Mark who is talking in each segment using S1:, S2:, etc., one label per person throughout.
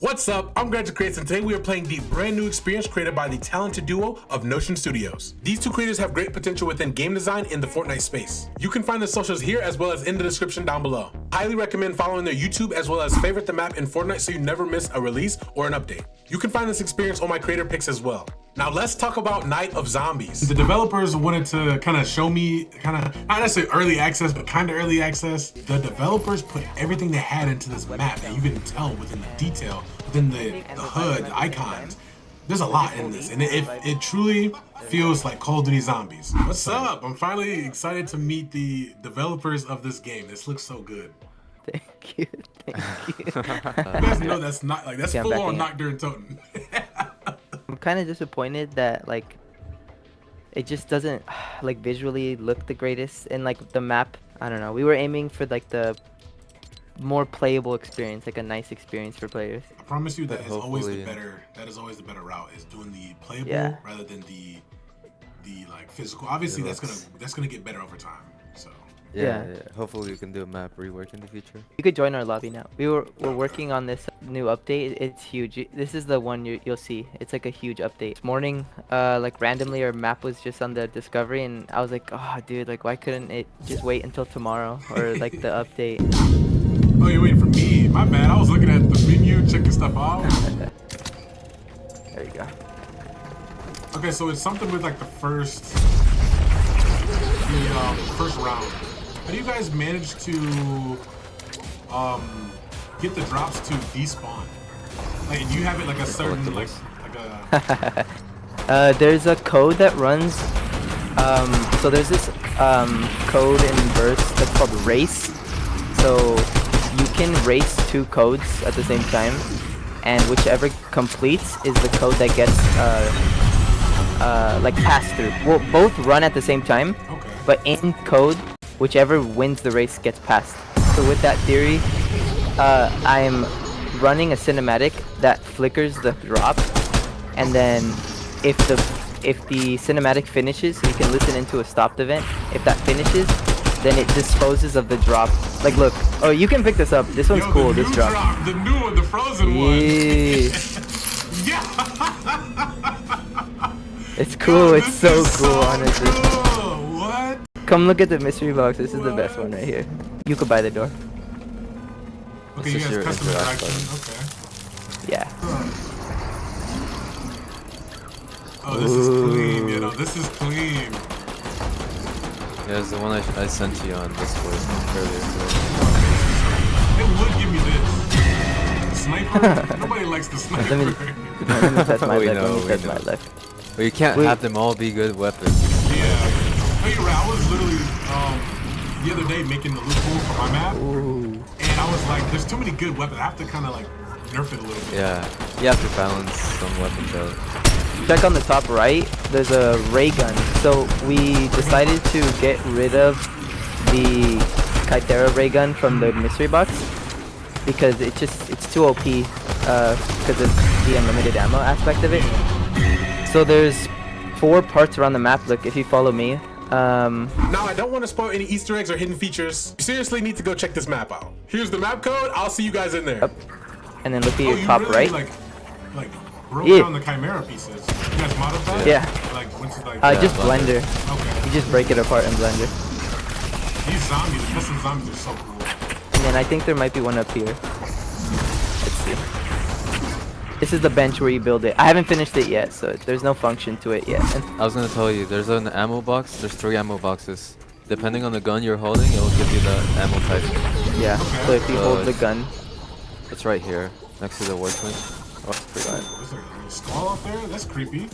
S1: What's up? I'm GrantoCreates, and today we are playing the brand new experience created by the talented duo of Notion Studios. These two creators have great potential within game design in the Fortnite space. You can find the socials here as well as in the description down below. Highly recommend following their YouTube as well as favorite the map in Fortnite so you never miss a release or an update. You can find this experience on my creator picks as well. Now let's talk about Night of Zombies. The developers wanted to kind of show me, not necessarily early access, but kind of early access. The developers put everything they had into this map, and you can tell within the detail, within the HUD, the icons. There's a lot in this, and it truly feels like Call of Duty Zombies. What's up? I'm finally excited to meet the developers of this game. This looks so good.
S2: Thank you.
S1: You guys know that's not like that's full on knock during totem.
S2: I'm kind of disappointed that like it just doesn't like visually look the greatest, and like the map, I don't know, we were aiming for like the more playable experience, like a nice experience for players.
S1: I promise you that is always the better route, is doing the playable rather than the like physical. Obviously that's gonna get better over time. So
S3: yeah. Hopefully we can do a map rework in the future.
S2: You could join our lobby now. We're working on this new update. It's huge. This is the one you'll see. It's like a huge update. This morning, like randomly our map was just on the discovery, and I was like, oh dude, like why couldn't it just wait until tomorrow or like the update?
S1: Oh, you're waiting for me? My bad. I was looking at the menu, checking stuff out.
S2: There you go.
S1: Okay, so it's something with like the first round. How do you guys manage to get the drops to despawn? Like, do you have it like a certain like
S2: a? There's a code that runs. So there's this code in burst that's called race. So you can race two codes at the same time, and whichever completes is the code that gets like passed through. Well, both run at the same time, but in code, whichever wins the race gets passed. So with that theory, I'm running a cinematic that flickers the drop, and then if the cinematic finishes, you can listen into a stopped event. If that finishes, then it disposes of the drop. Like, look. Oh, you can pick this up. This one's cool. This drop.
S1: The new one, the frozen one. Yeah.
S2: It's cool. It's so cool, honestly.
S1: Cool. What?
S2: Come look at the mystery box. This is the best one right here. You could buy the door.
S1: Okay, you guys custom interaction. Okay.
S2: Yeah.
S1: Oh, this is clean. You know, this is clean.
S3: Yeah, it's the one I sent you on Discord earlier.
S1: It would give me this. Sniper? Nobody likes the sniper.
S2: Let me test my left.
S3: But you can't have them all be good weapons.
S1: Yeah. Hey, I was literally the other day making the loophole for my map, and I was like, "There's too many good weapons. I have to kind of like nerf it a little bit."
S3: Yeah, you have to balance some weapons out.
S2: Check on the top right. There's a ray gun. So we decided to get rid of the Kythera ray gun from the mystery box because it's too OP because of the unlimited ammo aspect of it. So there's 4 parts around the map. Look, if you follow me.
S1: Now, I don't want to spoil any Easter eggs or hidden features. You seriously need to go check this map out. Here's the map code. I'll see you guys in there.
S2: Yep. And then look at your top right.
S1: Like broke down the Chimera pieces. You guys modded that?
S2: Yeah. Just Blender.
S1: Okay.
S2: You just break it apart in Blender.
S1: These zombies, the custom zombies are so cool.
S2: And then I think there might be one up here. Let's see. This is the bench where you build it. I haven't finished it yet, so there's no function to it yet.
S3: I was gonna tell you, there's an ammo box. There's 3 ammo boxes. Depending on the gun you're holding, it will give you the ammo type.
S2: Yeah. Okay. So if you hold the gun,
S3: it's right here, next to the workbench. Oh, forgot.
S1: Is there a skull up there? That's creepy.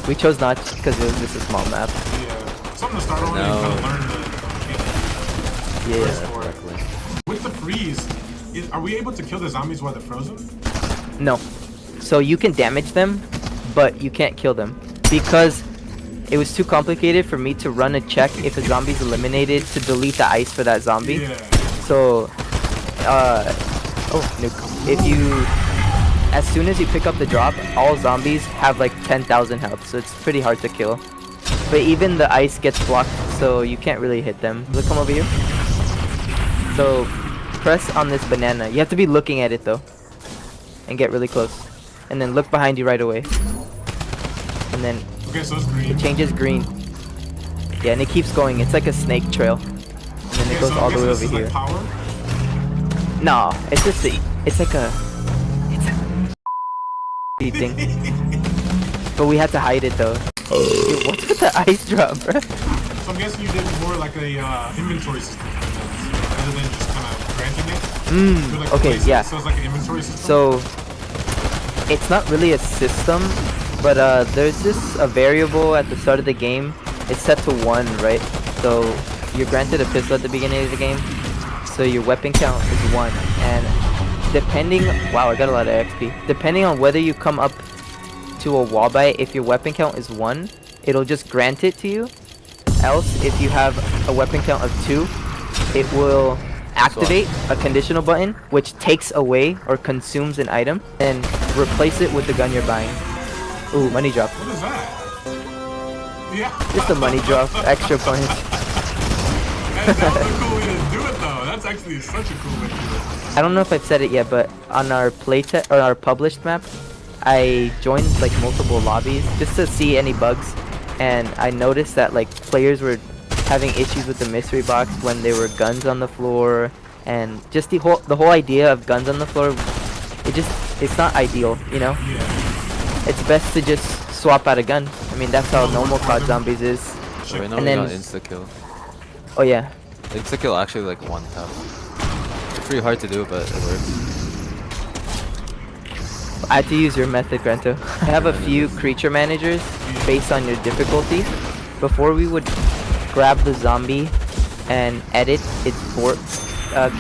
S2: We chose not because it was just a small map.
S1: Yeah. Something to start on and kind of learn the
S3: exactly.
S1: With the freeze, are we able to kill the zombies while they're frozen?
S2: No. So you can damage them, but you can't kill them because it was too complicated for me to run a check if a zombie's eliminated to delete the ice for that zombie.
S1: Yeah.
S2: So, if you, as soon as you pick up the drop, all zombies have like 10,000 health, so it's pretty hard to kill. But even the ice gets blocked, so you can't really hit them. Look, come over here. So, press on this banana. You have to be looking at it though. and get really close. And then look behind you right away. And then
S1: Okay, so it's green.
S2: it changes green. Yeah, and it keeps going. It's like a snake trail. And then it goes all the way over here.
S1: Like power?
S2: No, it's just it's like a thing. But we had to hide it though. Dude, what's with the ice drop, bro?
S1: So I'm guessing you did more like a inventory system rather than just kind of granting it. Like
S2: Okay, yeah.
S1: So it's like an inventory system.
S2: So it's not really a system, but there's just a variable at the start of the game. It's set to 1, right? So you're granted a pistol at the beginning of the game. So your weapon count is 1, and depending, wow, I got a lot of XP. Depending on whether you come up to a wall by, if your weapon count is 1, it'll just grant it to you. Else, if you have a weapon count of 2, it will activate a conditional button, which takes away or consumes an item, and replace it with the gun you're buying. Ooh, money drop.
S1: What is that? Yeah.
S2: Just a money drop, extra points.
S1: That was a cool way to do it, though. That's actually such a cool way to do it.
S2: I don't know if I've said it yet, but on our playtest or our published map, I joined like multiple lobbies just to see any bugs, and I noticed that like players were having issues with the mystery box when there were guns on the floor, and just the whole idea of guns on the floor, it's not ideal, you know?
S1: Yeah.
S2: It's best to just swap out a gun. I mean, that's how normal COD Zombies is.
S3: So right now
S2: And
S3: we
S2: then-
S3: got insta-kill.
S2: Oh yeah.
S3: Insta-kill actually like 1 tap. It's pretty hard to do, but it works.
S2: I had to use your method, Grento. I have a few creature managers based on your difficulty. Before we would grab the zombie and edit its fort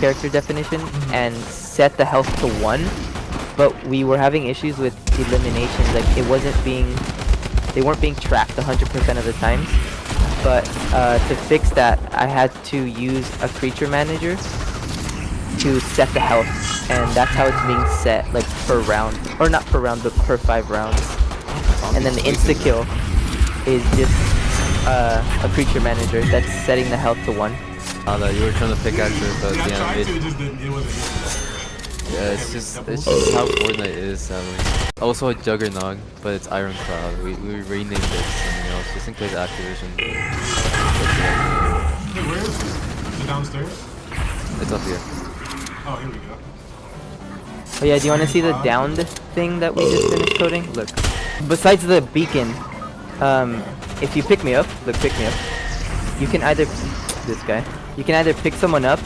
S2: character definition and set the health to 1, but we were having issues with eliminations. Like they weren't being tracked 100% of the times. But to fix that, I had to use a creature manager to set the health, and that's how it's being set, like per round, or not per round, but per 5 rounds. And then the insta kill is just a creature manager that's setting the health to 1.
S3: That you were trying to pickaxe it, but
S1: Yeah, I
S3: yeah,
S1: tried to, it just didn't. It wasn't.
S3: yeah, it's just how Fortnite is, sadly. Also a Juggernog, but it's Iron Cloud. We renamed it something else just in case Activision.
S1: Hey, where is it? Is it downstairs?
S3: It's up here.
S1: Oh, here we go.
S2: Oh yeah, do you want to see the downed thing that we just finished coding? Look. Besides the beacon, if you pick me up, look, pick me up. You can either, this guy, you can either pick someone up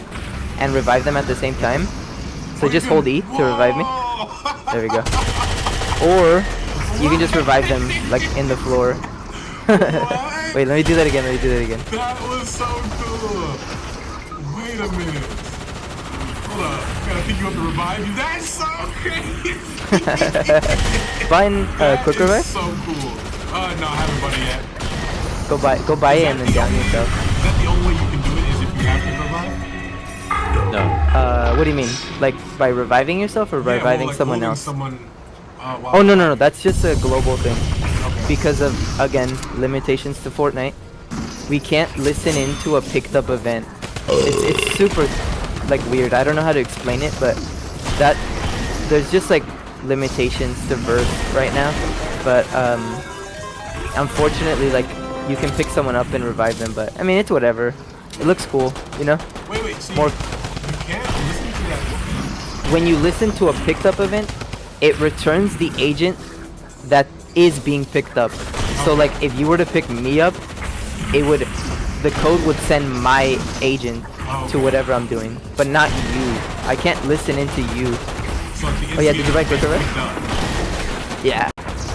S2: and revive them at the same time. So just hold E to revive me. There we go. Or you can just revive them like in the floor. Wait, let me do that again. Let me do that again.
S1: That was so cool. Wait a minute. Hold up. Gotta pick you up to revive you. That's so crazy.
S2: Find quick
S1: That is
S2: revive.
S1: so cool. No, I haven't bought it yet.
S2: Go buy it and then down yourself.
S1: Is that the only way you can do it? Is if you have to revive?
S3: No.
S2: What do you mean? Like by reviving yourself or reviving
S1: like
S2: someone
S1: holding
S2: else?
S1: Someone, while
S2: Oh no, that's just a global thing.
S1: Okay.
S2: Because of, again, limitations to Fortnite. We can't listen into a picked up event. It's super like weird. I don't know how to explain it, but there's just like limitations to Verse right now. But unfortunately, like you can pick someone up and revive them, but I mean it's whatever. It looks cool, you know?
S1: Wait, so
S2: More
S1: you can't listen to that.
S2: when you listen to a picked up event, it returns the agent that is being picked up. So like if you were to pick me up, the code would send my agent to whatever I'm doing, but not you. I can't listen into you.
S1: So like the
S2: Oh yeah, did you buy quick revive?
S1: No.
S2: Yeah.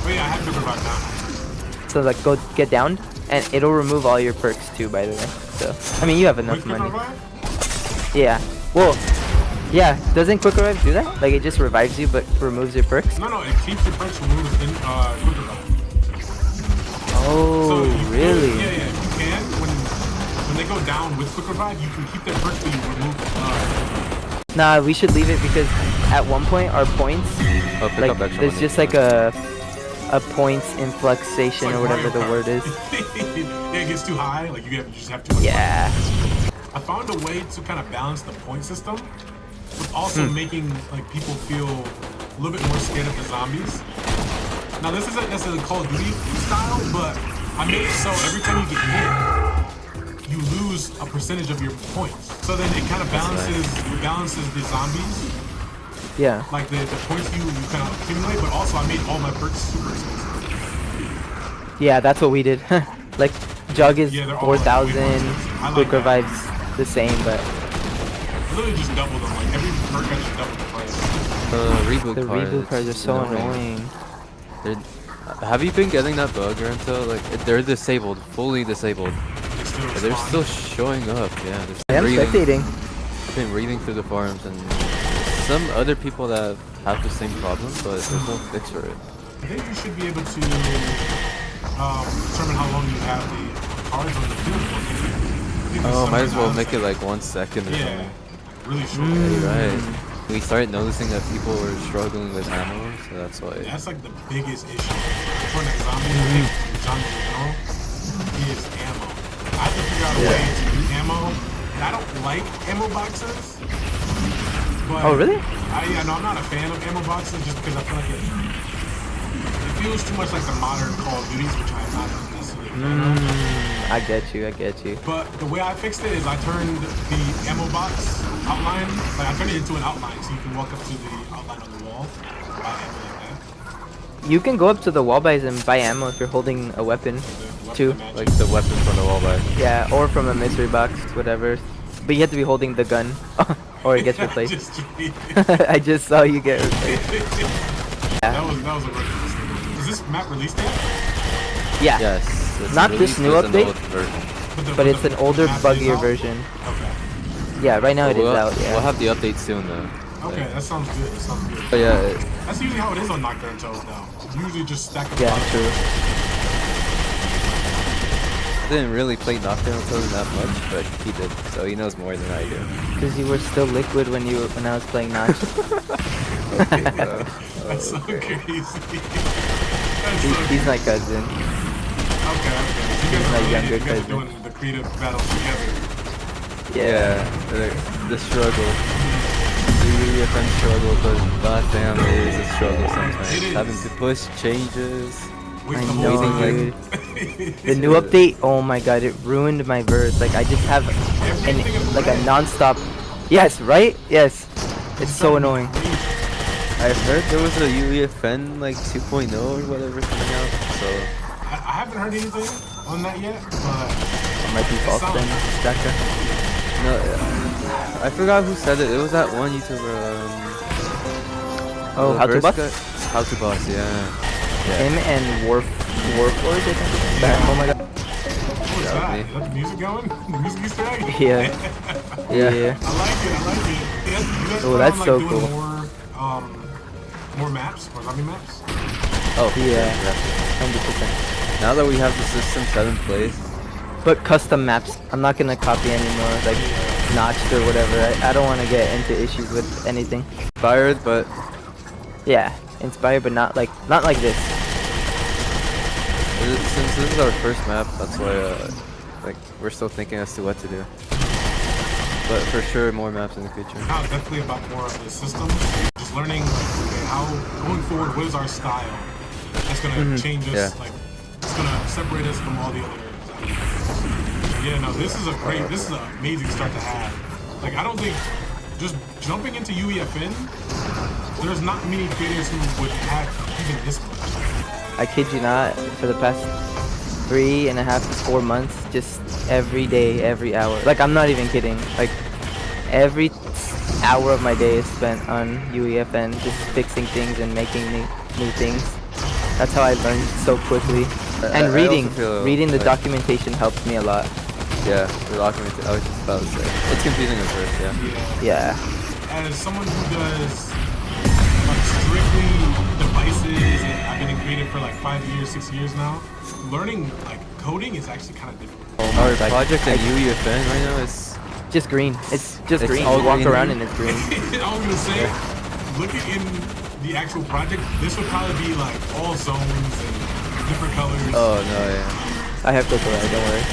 S1: Wait, I have to revive now.
S2: So like go get downed, and it'll remove all your perks too, by the way. So I mean you have enough
S1: Quick
S2: money.
S1: revive?
S2: Yeah. Well, yeah. Doesn't quick revive do that? Like it just revives you but removes your perks?
S1: No, it keeps your perks removed in quick revive.
S2: Oh,
S1: So you
S2: really?
S1: Can, yeah, you can. When they go down with quick revive, you can keep their perks but you remove
S2: Nah, we should leave it because at one point our points,
S3: Oh, pick
S2: like
S3: up extra
S2: there's
S3: money.
S2: just like a points influxation or whatever the word is.
S1: Yeah, it gets too high. Like you just have too much.
S2: Yeah.
S1: I found a way to kind of balance the point system, but also making like people feel a little bit more scared of the zombies. Now this isn't necessarily Call of Duty style, but I made it so every time you get hit, you lose a percentage of your points. So then it kind of balances the zombies.
S2: Yeah.
S1: Like the points you kind of accumulate, but also I made all my perks super expensive.
S2: Yeah, that's what we did. Like Jug is
S1: Yeah, they're all, like,
S2: 4,000,
S1: way more expensive. I like
S2: Quick
S1: that.
S2: Revive's the same, but
S1: I literally just doubled them. Like every perk I just doubled the price.
S3: Reboot
S2: the
S3: cards.
S2: reboot cards are so annoying.
S3: Have you been getting that bug, Granto? Like, they're disabled, fully disabled. But they're still showing up, yeah.
S2: I am spectating.
S3: Been reading through the forums, and some other people that have the same problem, but there's no fix for it.
S1: I think you should be able to determine how long you have the cards on the field for.
S3: Oh, might as well make it like 1 second or something.
S1: Really short.
S3: Yeah, you're right. We started noticing that people were struggling with ammo, so that's why.
S1: That's like the biggest issue for that zombie zombies in general is ammo. I have to figure out a way to do ammo. And I don't like ammo boxes. But
S2: Oh, really?
S1: I'm not a fan of ammo boxes just because I feel like it feels too much like the modern Call of Duties, which I'm not necessarily a fan of.
S2: I get you.
S1: But the way I fixed it is I turned the ammo box outline, like I turned it into an outline so you can walk up to the outline on the wall and buy ammo like that.
S2: You can go up to the wall buys and buy ammo if you're holding a weapon, too.
S3: Like the weapon from the wall buy.
S2: Yeah, or from a mystery box, whatever. But you have to be holding the gun, or it gets replaced. I just saw you get replaced.
S1: That was a really mistake. Is this map released yet?
S2: Yeah.
S3: Yes. It's
S2: Not this
S3: released
S2: new
S3: as an
S2: update,
S3: old version.
S2: but it's an older,
S1: map is
S2: buggier
S1: out?
S2: version.
S1: Okay.
S2: Yeah, right now it is
S3: We'll
S2: out, yeah.
S3: have the update soon though.
S1: Okay, that sounds good. That sounds good.
S3: But yeah,
S1: That's usually how it is on Nocturne Toes now. You usually just stack up.
S2: Yeah, true.
S3: I didn't really play Nocturne Toes that much, but he did, so he knows more than I do.
S2: Because you were still liquid when I was playing Notch.
S1: That's so crazy.
S2: He's my cousin.
S1: Okay. So you guys
S2: my
S1: are
S2: younger
S1: you guys are
S2: cousin.
S1: doing the creative battles together.
S2: Yeah.
S3: The struggle. The UEFN struggle, but goddamn, it is a struggle sometimes.
S1: It is.
S3: Having to push changes.
S1: Wait
S2: I
S1: the
S2: know,
S1: whole time.
S2: dude. The new update, oh my god, it ruined my verse. Like I just have like a non-stop. Yes, right? Yes. It's so annoying.
S3: I heard there was a UEFN like 2.0 or whatever coming out, so
S1: I haven't heard anything on that yet, but
S2: It might be false then, Daka.
S3: no, I forgot who said it. It was that one YouTuber.
S2: Oh,
S3: the
S2: How to
S3: verse
S2: Boss?
S3: guy- How to Boss, yeah.
S2: Him and Warforged, I think. Oh my god.
S1: what is that? Is that the music going? The music Easter egg?
S2: Yeah.
S3: Yeah.
S2: Yeah.
S1: I like it. You guys
S2: Oh,
S1: plan
S2: that's
S1: on, like,
S2: so
S1: doing
S2: cool.
S1: More maps, more zombie maps?
S3: Oh,
S2: Yeah.
S3: 100%.
S2: 100%.
S3: Now that we have the system set in place,
S2: But custom maps, I'm not gonna copy anymore, like notched or whatever. I don't want to get into issues with anything.
S3: inspired, but
S2: Yeah, inspired, but not like this.
S3: since this is our first map, that's why like we're still thinking as to what to do. But for sure, more maps in the future.
S1: Now it's definitely about more of the systems. Just learning, okay, how, going forward, what is our style that's going to change us,
S3: Yeah.
S1: like, it's going to separate us from all the other. Yeah, no, this is an amazing start to have. Like, I don't think, just jumping into UEFN, there's not many creators who would have even this much.
S2: I kid you not, for the past 3.5 to 4 months, just every day, every hour. Like, I'm not even kidding. Like, every hour of my day is spent on UEFN, just fixing things and making new things. That's how I learned so quickly. And
S3: I
S2: reading,
S3: also feel
S2: reading the
S3: like-
S2: documentation helped me a lot.
S3: Yeah, the document. I was just about to say. It's confusing at first, yeah.
S2: Yeah.
S1: As someone who does like strictly devices, and I've been in creative for like 5 years, 6 years now, learning like coding is actually kind of difficult.
S3: Our
S2: Like,
S3: project in UEFN right now is
S2: Just green. It's just
S3: It's
S2: green.
S3: all
S2: You walk
S3: green.
S2: around and it's green.
S1: I was gonna say, looking in the actual project, this would probably be like all zones and different colors.
S3: oh no, yeah.
S2: I have to go, don't worry.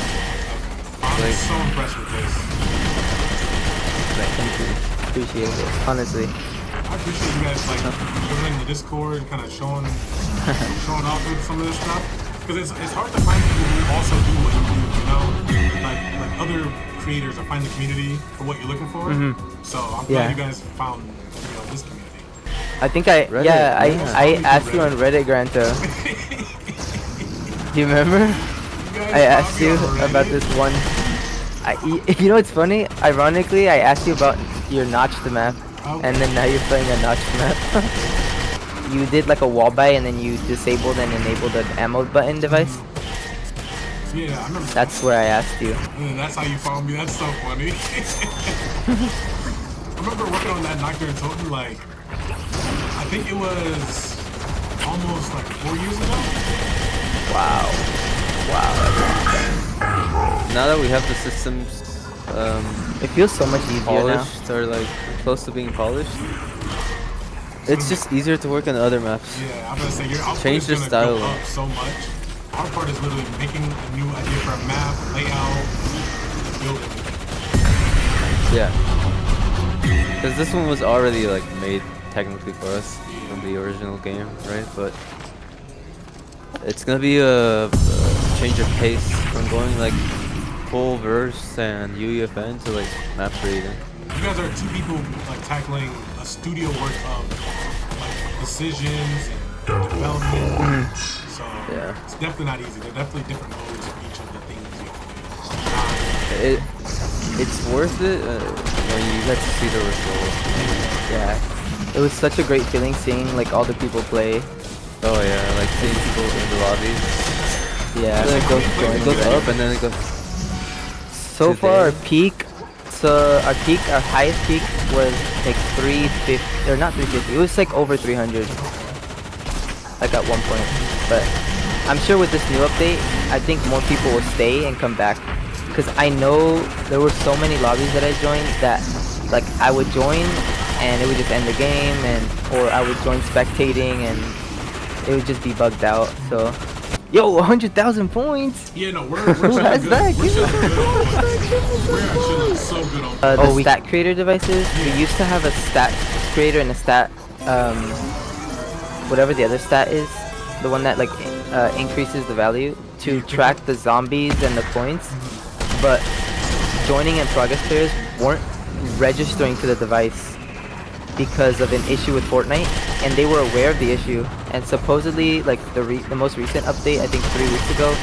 S1: I'm
S3: like-
S1: so impressed with this.
S2: Thank you. Appreciate it, honestly.
S1: I I appreciate you guys like joining the Discord and kind of showing off with some of this stuff. Because it's hard to find people who also do what you do, you know? Like other creators or find the community for what you're looking for. So I'm glad you guys found this community.
S2: I think I asked you on Reddit, Granto. Do you remember? I asked you about this one. You know what's funny? Ironically, I asked you about your notched map, and then now you're playing a notched map. You did like a wall buy, and then you disabled and enabled an ammo button device.
S1: Yeah, I remember.
S2: That's where I asked you.
S1: And that's how you found me. That's so funny. I remember working on that Knockdown Totem, like, I think it was almost like 4 years ago.
S2: Wow.
S3: Now that we have the systems,
S2: it feels so much easier
S3: polished or like close to being polished. It's just easier to work on other maps.
S1: Yeah, I'm gonna say your output
S3: change
S1: is
S3: the
S1: gonna
S3: style
S1: go up so much. Our part is literally making a new idea for a map, layout, build it.
S3: Yeah. Because this one was already like made technically for us from the original game, right? But it's gonna be a change of pace from going like full verse and UEFN to like map creating.
S1: You guys are two people like tackling a studio worth of like decisions and development. So it's definitely not easy. There are definitely different modes for each of the things you have to do.
S3: It's worth it when you get to see the result.
S2: Yeah. It was such a great feeling seeing like all the people play.
S3: Oh yeah, like seeing people in the lobbies.
S2: Yeah.
S3: And then it goes up and then it goes.
S2: So far our peak, our highest peak was like 350, or not 350, it was like over 300. Like at one point. But I'm sure with this new update, I think more people will stay and come back. Because I know there were so many lobbies that I joined that like I would join and it would just end the game, or I would join spectating and it would just be bugged out. So yo, 100,000 points!
S1: Yeah, no, we're
S2: Who has that?
S1: We're actually so good on
S2: the stat creator devices. We used to have a stat creator and a stat, whatever the other stat is, the one that like increases the value to track the zombies and the points. But joining and progress players weren't registering to the device because of an issue with Fortnite, and they were aware of the issue. And supposedly, like the most recent update, I think 3 weeks ago,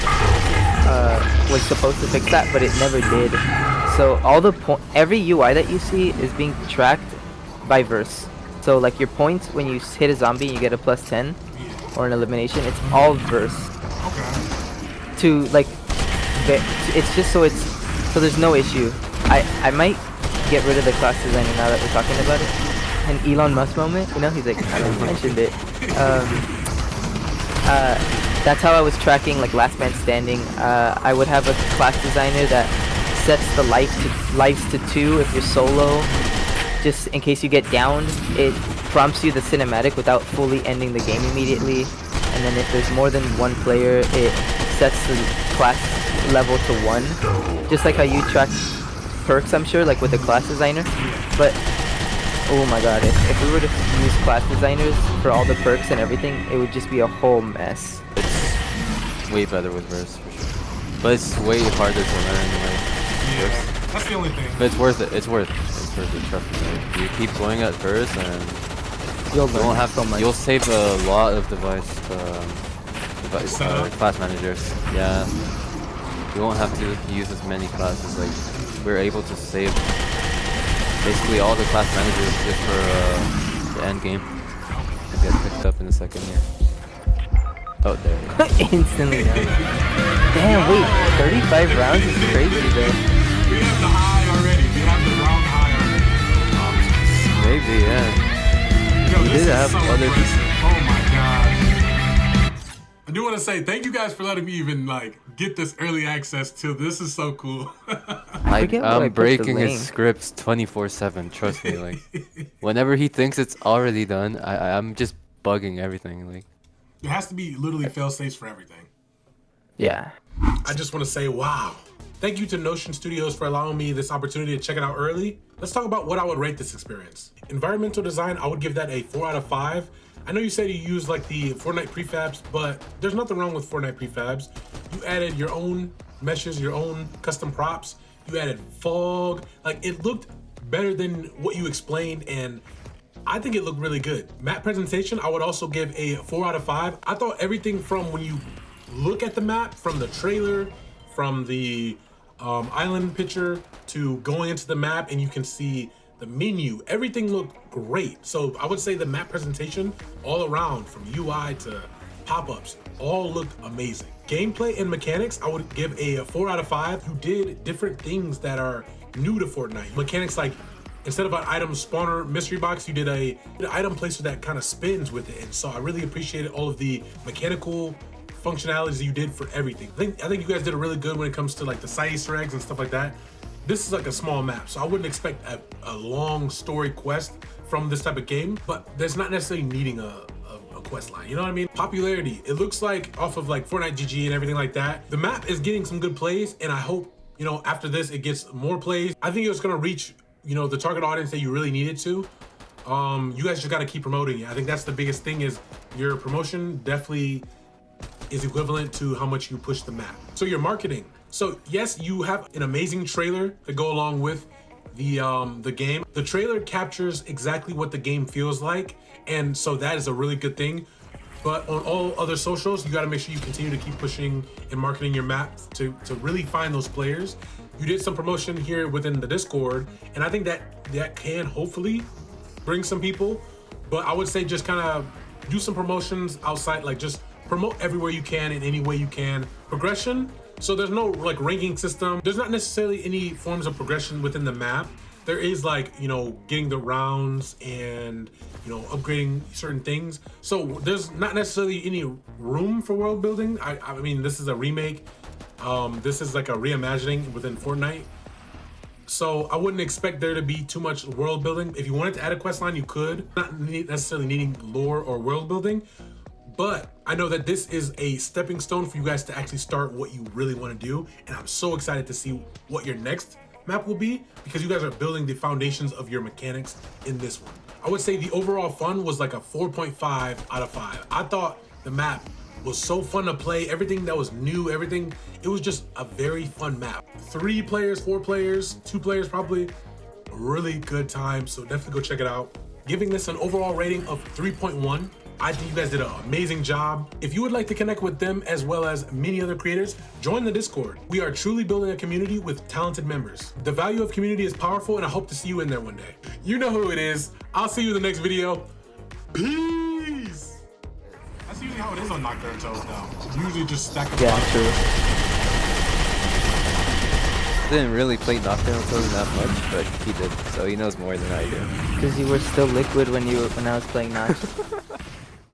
S2: was supposed to fix that, but it never did. So every UI that you see is being tracked by verse. So like your points when you hit a zombie and you get a +10 or an elimination, it's all verse. To like, it's just so there's no issue. I might get rid of the class designer now that we're talking about it. An Elon Musk moment, you know, he's like, I don't mentioned it. That's how I was tracking like last man standing. I would have a class designer that sets the lives to 2 if you're solo, just in case you get downed. It prompts you the cinematic without fully ending the game immediately, and then if there's more than one player, it sets the class level to 1, just like how you track perks, I'm sure, like with the class designer. But oh my god, if we were to use class designers for all the perks and everything, it would just be a whole mess.
S3: It's way better with verse, for sure. But it's way harder to learn, like, verse.
S1: That's the only thing.
S3: But it's worth it, trust me. Like, you keep going at verse and
S2: You'll
S3: save a lot of class managers. Yeah. You won't have to use as many classes, like, we're able to save basically all the class managers just for the end game. Get picked up in a second here. Oh, there we go.
S2: Instantly done. Damn, wait, 35 rounds is crazy though.
S1: We have the high already. We have the round high already.
S3: Maybe, yeah.
S1: Yo,
S3: We did have other
S1: impressive. Oh my gosh. I do want to say thank you guys for letting me even like get this early access to this. Is so cool.
S3: I'm breaking his scripts 24/7. Trust me. Like, whenever he thinks it's already done, I'm just bugging everything. Like,
S1: there has to be literally fail safes for everything.
S2: Yeah.
S1: I just want to say, wow, Thank you to Notion Studios for allowing me this opportunity to check it out early. Let's talk about what I would rate this experience. Environmental design, I would give that a 4 out of 5. I know you said you use like the Fortnite prefabs, but there's nothing wrong with Fortnite prefabs. You added your own meshes, your own custom props. You added fog. Like, it looked better than what you explained, and I think it looked really good. Map presentation, I would also give a 4 out of 5. I thought everything from when you look at the map, from the trailer, from the island picture to going into the map and you can see the menu, everything looked great. So I would say the map presentation all around, from UI to pop-ups, all looked amazing. Gameplay and mechanics, I would give a 4 out of 5. You did different things that are new to Fortnite. Mechanics like, instead of an item spawner mystery box, you did an item placer that kind of spins with it. And so I really appreciated all of the mechanical functionalities that you did for everything. I think you guys did a really good when it comes to like the side Easter eggs and stuff like that. This is like a small map, so I wouldn't expect a long story quest from this type of game, but there's not necessarily needing a quest line, you know what I mean? Popularity, it looks like off of like Fortnite GG and everything like that, the map is getting some good plays, and I hope, you know, after this it gets more plays. I think it's gonna reach, you know, the target audience that you really needed to. You guys just gotta keep promoting it. I think that's the biggest thing, is your promotion definitely is equivalent to how much you push the map. So your marketing. So yes, you have an amazing trailer to go along with the game. The trailer captures exactly what the game feels like, and so that is a really good thing. But on all other socials, you got to make sure you continue to keep pushing and marketing your map to really find those players. You did some promotion here within the Discord, and I think that can hopefully bring some people. But I would say just kind of do some promotions outside, like just promote everywhere you can in any way you can. Progression, so there's no like ranking system. There's not necessarily any forms of progression within the map. There is like, you know, getting the rounds and, you know, upgrading certain things. So there's not necessarily any room for world building. I mean, this is a remake. This is like a reimagining within Fortnite. So I wouldn't expect there to be too much world building. If you wanted to add a quest line, you could, not necessarily needing lore or world building. But I know that this is a stepping stone for you guys to actually start what you really want to do. And I'm so excited to see what your next map will be, because you guys are building the foundations of your mechanics in this one. I would say the overall fun was like a 4.5 out of 5. I thought the map was so fun to play. Everything that was new, everything, it was just a very fun map. 3 players, 4 players, 2 players probably, a really good time. So definitely go check it out. Giving this an overall rating of 3.1. I think you guys did an amazing job. If you would like to connect with them as well as many other creators, join the Discord. We are truly building a community with talented members. The value of community is powerful, and I hope to see you in there one day. You know who it is. I'll see you in the next video. Peace. That's usually how it is on Nocturne Toes now. Usually just stack them.
S2: Yeah, true.
S3: Didn't really play Nocturnal Toes that much, but he did, so he knows more than I do.
S2: Because you were still liquid when I was playing Notch.